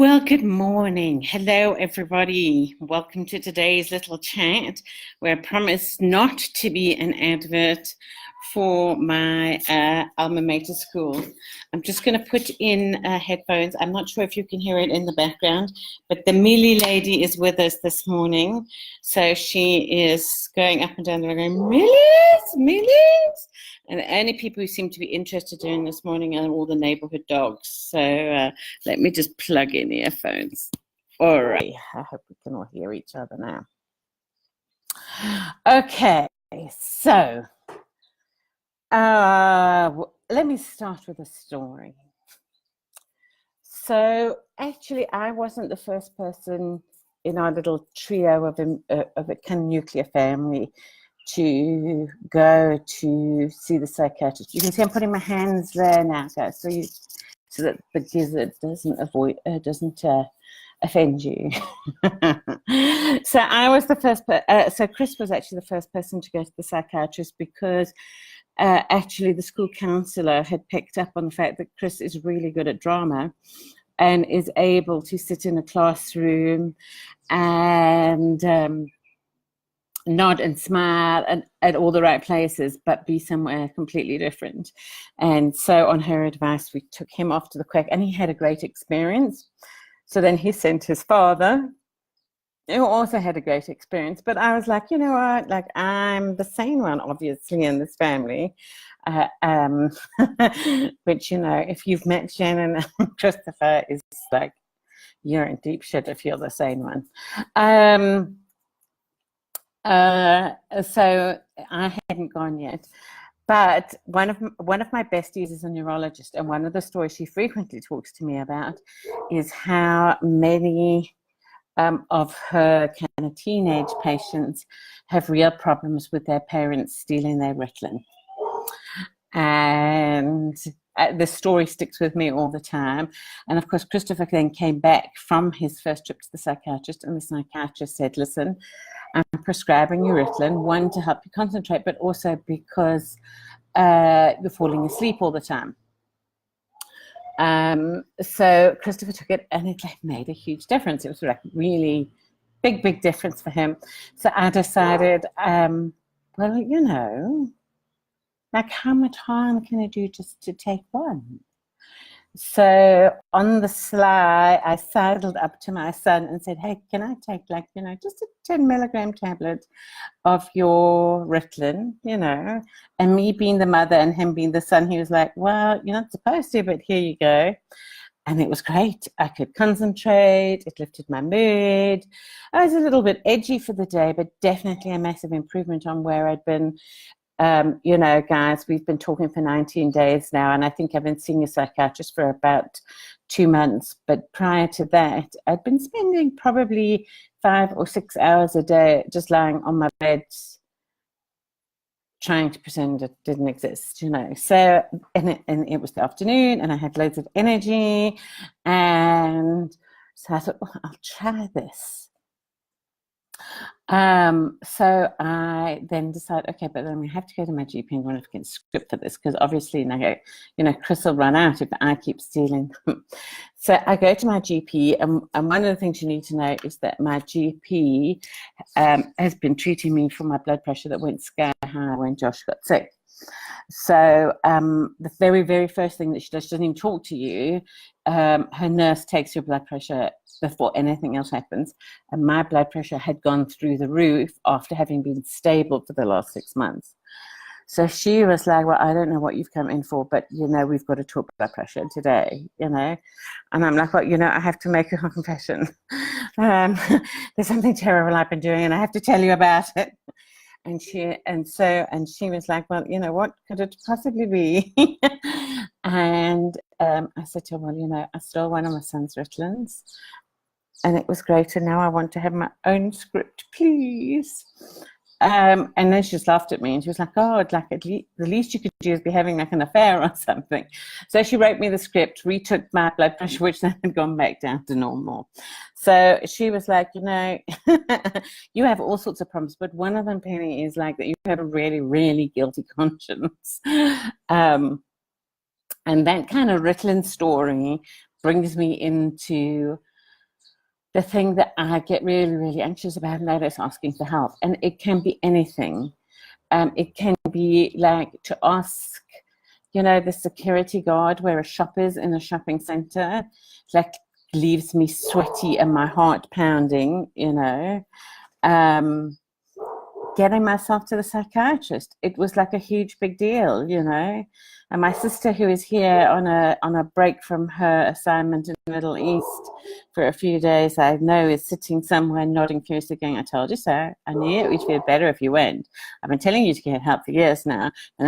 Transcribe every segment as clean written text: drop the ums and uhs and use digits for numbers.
Well, good morning. Hello, everybody. Welcome to today's little chat where I promise not to be an advert for my alma mater school. I'm just going to put in headphones. I'm not sure if you can hear it in the background, but the Millie lady is with us this morning. So she is going up and down the road going, Millies, Millies. And the only people who seem to be interested in this morning are all the neighborhood dogs. So let me just plug in earphones. All right. I hope we can all hear each other now. Okay. So let me start with a story. So actually, I wasn't the first person in our little trio of a kind of nuclear family to go to see the psychiatrist. You can see I'm putting my hands there now, guys, so that the gizzard doesn't offend you. So I was the first. So Chris was actually the first person to go to the psychiatrist because actually the school counsellor had picked up on the fact that Chris is really good at drama and is able to sit in a classroom and nod and smile at all the right places, but be somewhere completely different. And so on her advice, we took him off to the quack, and he had a great experience. So then he sent his father, who also had a great experience. But I was like, you know what? Like, I'm the sane one, obviously, in this family. Which, you know, if you've met Shannon and Christopher, is like, you're in deep shit if you're the sane one. So I hadn't gone yet, but one of my besties is a neurologist, and one of the stories she frequently talks to me about is how many of her kind of teenage patients have real problems with their parents stealing their Ritalin. And the story sticks with me all the time. And of course, Christopher then came back from his first trip to the psychiatrist, and the psychiatrist said, listen, I'm prescribing you Ritalin, one, to help you concentrate, but also because you're falling asleep all the time. So Christopher took it, and it made a huge difference. It was like really big difference for him. So I decided, well, you know, like, how much harm can it do just to take one? So on the sly, I sidled up to my son and said, hey, can I take, like, you know, just a 10 milligram tablet of your Ritalin, you know? And me being the mother and him being the son, he was like, well, you're not supposed to, but here you go. And it was great. I could concentrate. It lifted my mood. I was a little bit edgy for the day, but definitely a massive improvement on where I'd been. You know, guys, we've been talking for 19 days now, and I think I've been seeing a psychiatrist for about 2 months. But prior to that, I'd been spending probably 5 or 6 hours a day just lying on my bed trying to pretend it didn't exist, you know. So, and it was the afternoon, and I had loads of energy, and so I thought, well, I'll try this. So I then decided, okay, but then we have to go to my GP and run a script for this, because obviously, you know, Chris will run out if I keep stealing them. So I go to my GP, and one of the things you need to know is that my GP has been treating me for my blood pressure that went sky high when Josh got sick. So the very first thing that she does, she doesn't even talk to you. Her nurse takes your blood pressure before anything else happens. And my blood pressure had gone through the roof after having been stable for the last 6 months. So she was like, well, I don't know what you've come in for, but, you know, we've got to talk blood pressure today, you know. And I'm like, well, you know, I have to make a confession. There's something terrible I've been doing, and I have to tell you about it. And she was like, well, you know, what could it possibly be? And I said to her, well, you know, I stole one of my son's Ritalins, and it was great, and now I want to have my own script, please. And then she just laughed at me, and she was like, oh, like, the least you could do is be having like an affair or something. So she wrote me the script, retook my blood pressure, which then had gone back down to normal. So she was like, you know, you have all sorts of problems, but one of them, Penny, is like that you have a really, really guilty conscience. And that kind of Ritalin story brings me into the thing that I get really, really anxious about later is asking for help. And it can be anything. It can be like to ask, you know, the security guard where a shop is in a shopping center, like leaves me sweaty and my heart pounding, you know. Getting myself to the psychiatrist, it was like a huge big deal, you know. And my sister, who is here on a break from her assignment in the Middle East for a few days, I know is sitting somewhere nodding furiously going, I told you so. I knew it would feel better if you went. I've been telling you to get help for years now. So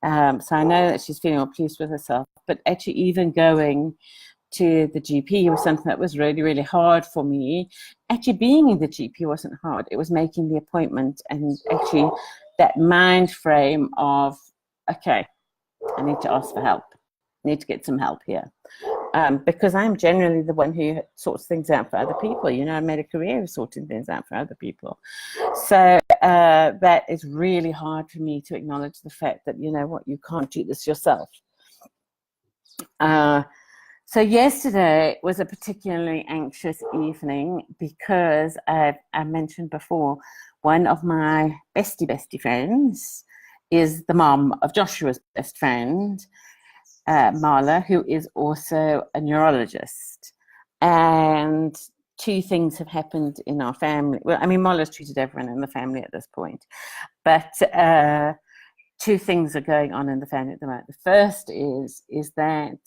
I know that she's feeling all pleased with herself. But actually even going to the GP was something that was really, really hard for me. Actually being in the GP wasn't hard. It was making the appointment and actually that mind frame of, okay, I need to ask for help. I need to get some help here. Because I'm generally the one who sorts things out for other people. You know, I made a career of sorting things out for other people. So that is really hard for me to acknowledge the fact that, you know what, you can't do this yourself. So yesterday was a particularly anxious evening because I mentioned before, one of my bestie friends is the mom of Joshua's best friend, Marla, who is also a neurologist. And two things have happened in our family. Well, I mean, Marla's treated everyone in the family at this point, but two things are going on in the family at the moment. The first is that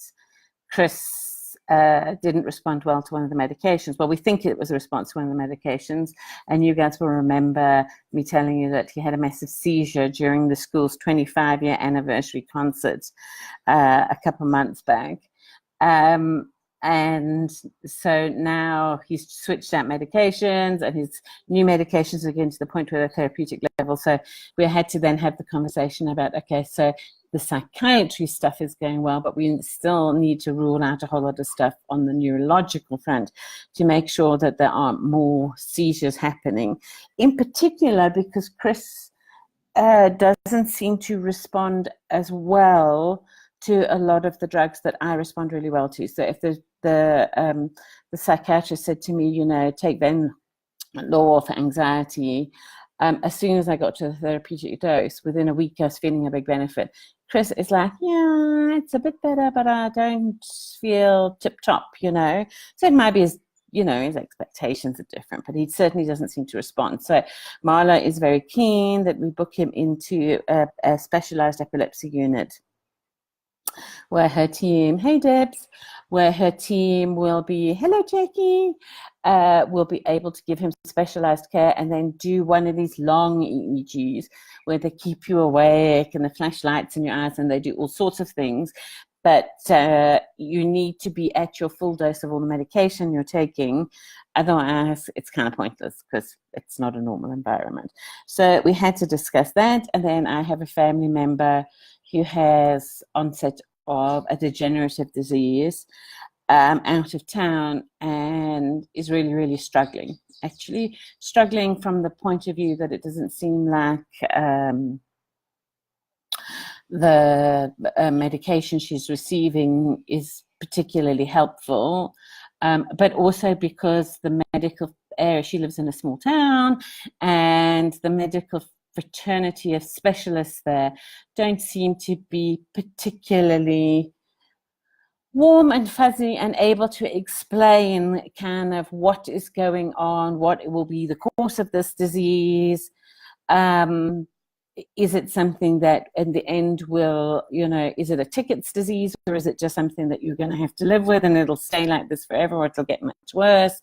Chris didn't respond well to one of the medications. Well, we think it was a response to one of the medications. And you guys will remember me telling you that he had a massive seizure during the school's 25-year anniversary concert a couple of months back. And so now he's switched out medications and his new medications are getting to the point where they're therapeutic level. So we had to then have the conversation about, okay, so the psychiatry stuff is going well, but we still need to rule out a whole lot of stuff on the neurological front to make sure that there aren't more seizures happening. In particular, because Chris doesn't seem to respond as well to a lot of the drugs that I respond really well to. So if the psychiatrist said to me, you know, take Venlaw for anxiety, as soon as I got to the therapeutic dose, within a week I was feeling a big benefit. Chris is like, yeah, it's a bit better, but I don't feel tip-top, you know. So it might be his, you know, his expectations are different, but he certainly doesn't seem to respond. So Marla is very keen that we book him into a specialized epilepsy unit where her team, hey Debs, where her team will be, hello Jackie, will be able to give him specialized care and then do one of these long EEGs where they keep you awake and the flashlights in your eyes and they do all sorts of things. But you need to be at your full dose of all the medication you're taking. Otherwise, it's kind of pointless because it's not a normal environment. So we had to discuss that. And then I have a family member who has onset of a degenerative disease out of town and is really, really struggling. Actually struggling from the point of view that it doesn't seem like the medication she's receiving is particularly helpful, but also because the medical area, she lives in a small town, and the medical fraternity of specialists there don't seem to be particularly warm and fuzzy and able to explain kind of what is going on, what will be the course of this disease. Is it something that in the end will, you know, is it a tickets disease or is it just something that you're going to have to live with and it'll stay like this forever or it'll get much worse?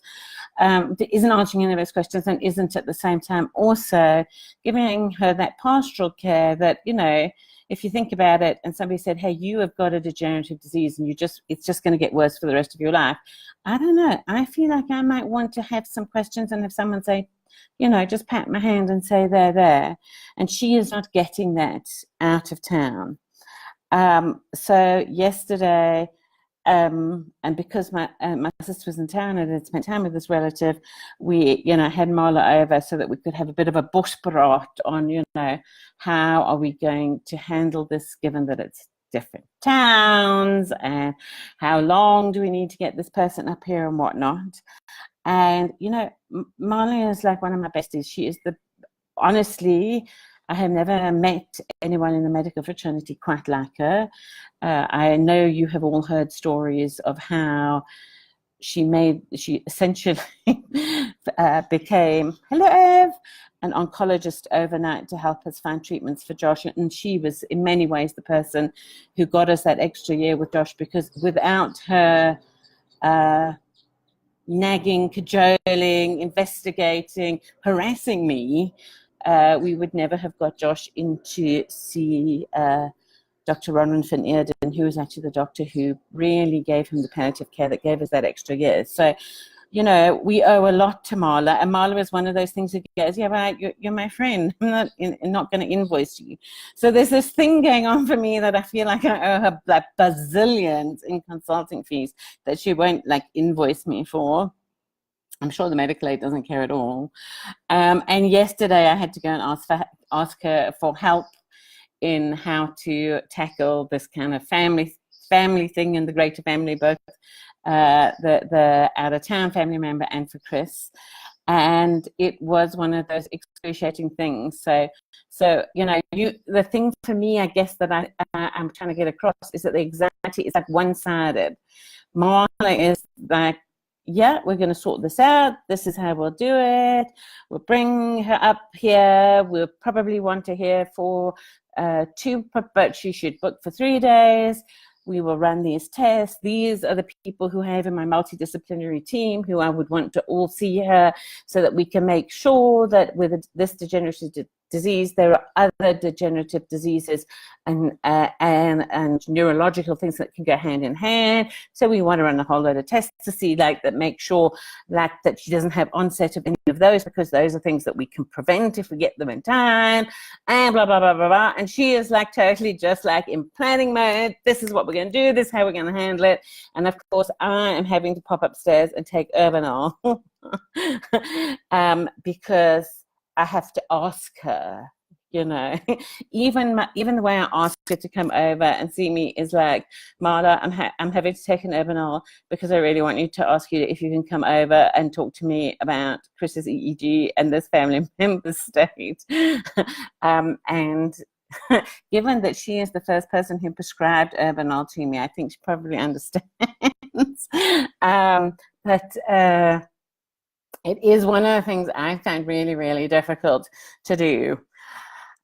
Isn't answering any of those questions and isn't at the same time also giving her that pastoral care that, you know, if you think about it and somebody said, hey, you have got a degenerative disease and it's just going to get worse for the rest of your life. I don't know. I feel like I might want to have some questions and have someone say, you know, just pat my hand and say they're there. And she is not getting that out of town. So yesterday, and because my sister was in town and had spent time with this relative, we, you know, had Marla over so that we could have a bit of a bushpraat on, you know, how are we going to handle this given that it's different towns, and how long do we need to get this person up here and whatnot. And, you know, Marley is like one of my besties. She is honestly, I have never met anyone in the medical fraternity quite like her. I know you have all heard stories of how she essentially became, hello Ev, an oncologist overnight to help us find treatments for Josh. And she was in many ways the person who got us that extra year with Josh, because without her nagging, cajoling, investigating, harassing me, we would never have got Josh in to see Dr. Ronwin van Eerden, who was actually the doctor who really gave him the palliative care that gave us that extra year. So, you know, we owe a lot to Marla, and Marla is one of those things that goes, yeah, right, you're my friend. I'm not going to invoice you. So there's this thing going on for me that I feel like I owe her like bazillions in consulting fees that she won't like invoice me for. I'm sure the medical aid doesn't care at all. And yesterday I had to go and ask her for help in how to tackle this kind of family thing and the greater family, both the out-of-town family member and for Chris. And it was one of those excruciating things. So you know, the thing for me, I guess, that I'm trying to get across is that the anxiety is like one-sided. Marla is like, yeah, we're going to sort this out. This is how we'll do it. We'll bring her up here. We'll probably want to hear for 2, but she should book for 3 days. We will run these tests. These are the people who I have in my multidisciplinary team who I would want to all see her, so that we can make sure that with this degenerative disease, there are other degenerative diseases and neurological things that can go hand in hand. So we want to run a whole load of tests to see that make sure that she doesn't have onset of any of those, because those are things that we can prevent if we get them in time, and blah, blah, blah, blah, blah. And she is like totally just like in planning mode. This is what we're going to do. This is how we're going to handle it. And of course, I am having to pop upstairs and take Urbanol because I have to ask her, you know. Even the way I ask her to come over and see me is like, Marla, I'm having to take an Urbanol because I really want you to ask you if you can come over and talk to me about Chris's EEG and this family member's state. And given that she is the first person who prescribed Urbanol to me, I think she probably understands. But it is one of the things I find really, really difficult to do.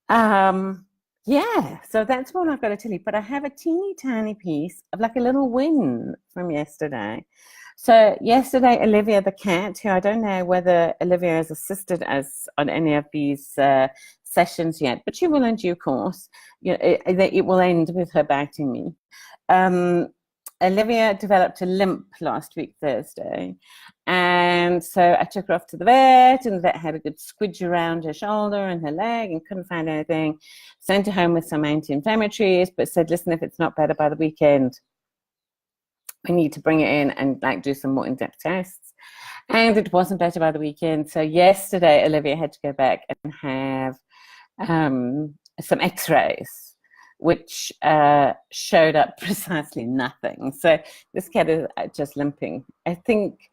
Yeah, so that's what I've got to tell you. But I have a teeny tiny piece of like a little win from yesterday. So yesterday, Olivia the cat, who I don't know whether Olivia has assisted us on any of these sessions yet, but she will in due course. You know, it will end with her biting me. Olivia developed a limp last week, Thursday. And so I took her off to the vet, and the vet had a good squidge around her shoulder and her leg and couldn't find anything. Sent her home with some anti-inflammatories, but said, listen, if it's not better by the weekend, we need to bring it in and like do some more in-depth tests. And it wasn't better by the weekend. So yesterday, Olivia had to go back and have some x-rays, which showed up precisely nothing. So this cat is just limping. I think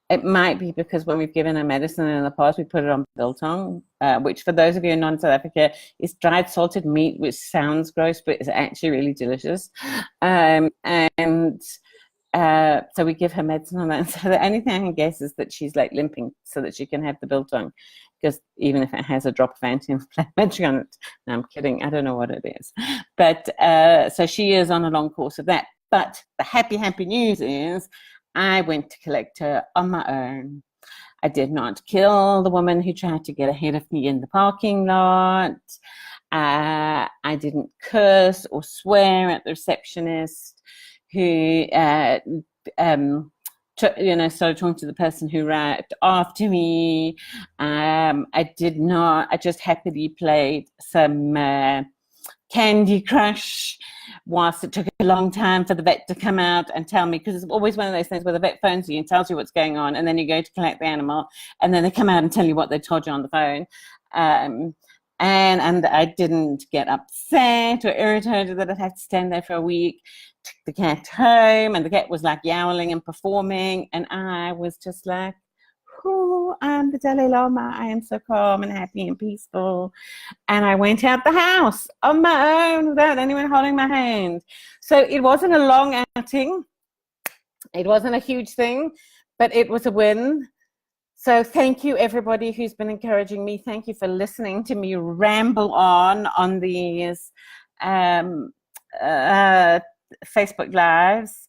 it might be because when we've given her medicine in the past, we put it on biltong, which for those of you in non-South Africa is dried salted meat, which sounds gross, but it's actually really delicious. So we give her medicine on that. So the only thing I can guess is that she's like limping so that she can have the biltong, because even if it has a drop of anti-inflammatory on it, no, I'm kidding, I don't know what it is. But so she is on a long course of that. But the happy news is I went to collect her on my own. I did not kill the woman who tried to get ahead of me in the parking lot. I didn't curse or swear at the receptionist who started talking to the person who arrived after me. I did not. I just happily played some Candy Crush whilst it took a long time for the vet to come out and tell me, because it's always one of those things where the vet phones you and tells you what's going on, and then you go to collect the animal, and then they come out and tell you what they told you on the phone. And I didn't get upset or irritated that I'd have to stand there for a week. Took the cat home, and the cat was like yowling and performing, and I was just like, oh, I'm the Dalai Lama. I am so calm and happy and peaceful. And I went out the house on my own without anyone holding my hand. So it wasn't a long outing. It wasn't a huge thing, but it was a win. So thank you, everybody who's been encouraging me. Thank you for listening to me ramble on these Facebook Lives.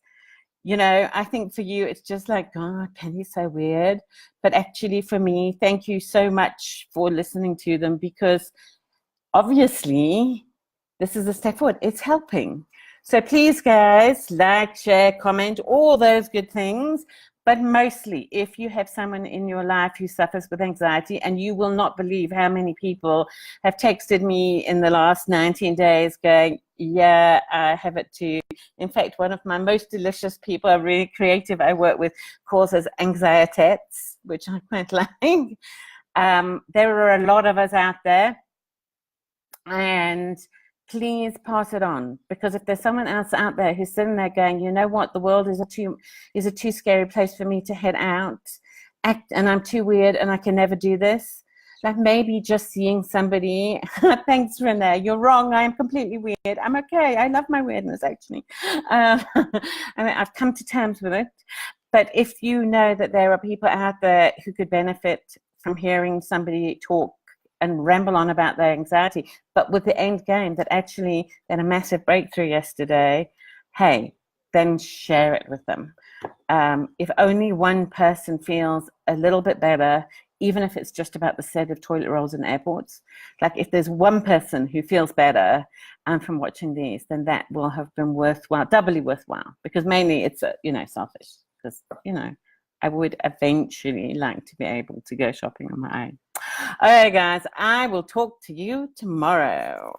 You know, I think for you, it's just like, God, Penny's so weird. But actually for me, thank you so much for listening to them, because obviously this is a step forward. It's helping. So please, guys, like, share, comment, all those good things. But mostly, if you have someone in your life who suffers with anxiety, and you will not believe how many people have texted me in the last 19 days going, yeah, I have it too. In fact, one of my most delicious people, really creative, I work with, calls us anxietettes, which I quite like. There are a lot of us out there. And please pass it on, because if there's someone else out there who's sitting there going, you know what, the world is a too scary place for me to head out, and I'm too weird and I can never do this. Like maybe just seeing somebody, thanks Renee, you're wrong, I am completely weird. I'm okay, I love my weirdness actually. I mean, I've come to terms with it. But if you know that there are people out there who could benefit from hearing somebody talk and ramble on about their anxiety, but with the end game that actually they had a massive breakthrough yesterday, hey, then share it with them. If only one person feels a little bit better, even if it's just about the set of toilet rolls in airports, like if there's one person who feels better from watching these, then that will have been worthwhile, doubly worthwhile, because mainly it's, selfish, because, I would eventually like to be able to go shopping on my own. All right, guys, I will talk to you tomorrow.